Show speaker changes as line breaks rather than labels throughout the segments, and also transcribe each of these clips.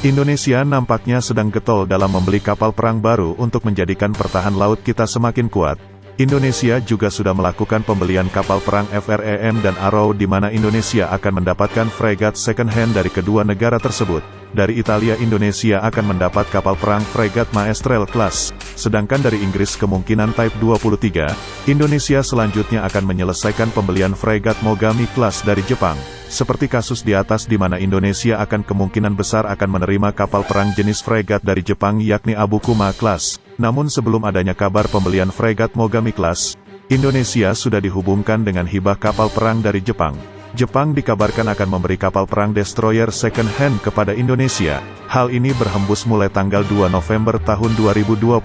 Indonesia nampaknya sedang getol dalam membeli kapal perang baru untuk menjadikan pertahanan laut kita semakin kuat. Indonesia juga sudah melakukan pembelian kapal perang FREM dan Arrow di mana Indonesia akan mendapatkan fregat second hand dari kedua negara tersebut. Dari Italia, Indonesia akan mendapat kapal perang fregat Maestrale class. Sedangkan dari Inggris kemungkinan Type 23, Indonesia selanjutnya akan menyelesaikan pembelian fregat Mogami class dari Jepang. Seperti kasus di atas di mana Indonesia akan kemungkinan besar akan menerima kapal perang jenis fregat dari Jepang yakni Abukuma class. Namun sebelum adanya kabar pembelian fregat Mogami class, Indonesia sudah dihubungkan dengan hibah kapal perang dari Jepang. Jepang dikabarkan akan memberi kapal perang destroyer second hand kepada Indonesia. Hal ini berhembus mulai tanggal 2 November tahun 2021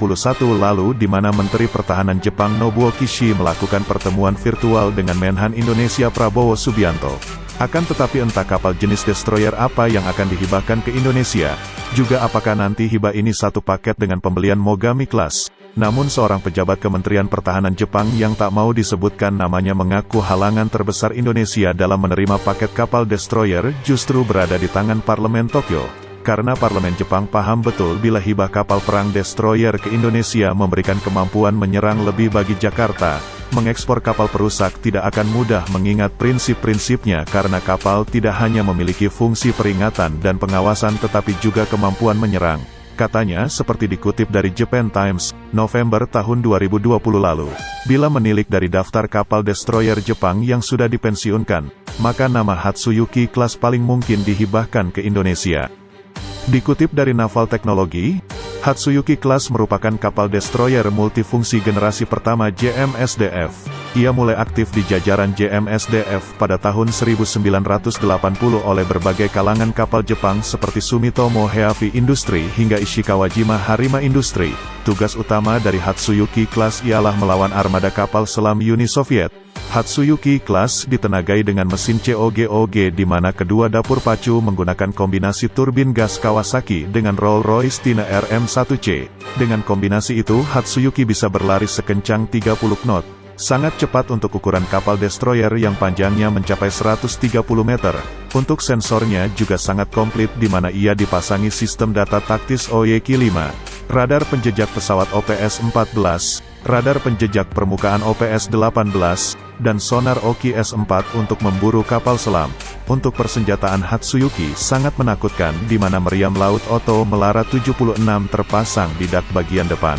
lalu di mana Menteri Pertahanan Jepang Nobuo Kishi melakukan pertemuan virtual dengan Menhan Indonesia Prabowo Subianto. Akan tetapi entah kapal jenis destroyer apa yang akan dihibahkan ke Indonesia, juga apakah nanti hibah ini satu paket dengan pembelian Mogami class. Namun seorang pejabat Kementerian Pertahanan Jepang yang tak mau disebutkan namanya mengaku halangan terbesar Indonesia dalam menerima paket kapal destroyer justru berada di tangan Parlemen Tokyo. Karena Parlemen Jepang paham betul bila hibah kapal perang destroyer ke Indonesia memberikan kemampuan menyerang lebih bagi Jakarta. Mengekspor kapal perusak tidak akan mudah mengingat prinsip-prinsipnya karena kapal tidak hanya memiliki fungsi peringatan dan pengawasan tetapi juga kemampuan menyerang. Katanya seperti dikutip dari Japan Times, November tahun 2020 lalu. Bila menilik dari daftar kapal destroyer Jepang yang sudah dipensiunkan, maka nama Hatsuyuki class paling mungkin dihibahkan ke Indonesia. Dikutip dari Naval Technology, Hatsuyuki class merupakan kapal destroyer multifungsi generasi pertama JMSDF. Ia mulai aktif di jajaran JMSDF pada tahun 1980 oleh berbagai kalangan kapal Jepang seperti Sumitomo Heavy Industry hingga Ishikawajima Harima Industry. Tugas utama dari Hatsuyuki class ialah melawan armada kapal selam Uni Soviet. Hatsuyuki class ditenagai dengan mesin COGOG di mana kedua dapur pacu menggunakan kombinasi turbin gas Kawasaki dengan Rolls-Royce Tina RM1C. Dengan kombinasi itu Hatsuyuki bisa berlari sekencang 30 knot. Sangat cepat untuk ukuran kapal destroyer yang panjangnya mencapai 130 meter. Untuk sensornya juga sangat komplit di mana ia dipasangi sistem data taktis OYK-5, radar penjejak pesawat OPS-14, radar penjejak permukaan OPS-18, dan sonar OKI-S4 untuk memburu kapal selam. Untuk persenjataan Hatsuyuki sangat menakutkan di mana meriam laut Oto Melara 76 terpasang di dak bagian depan.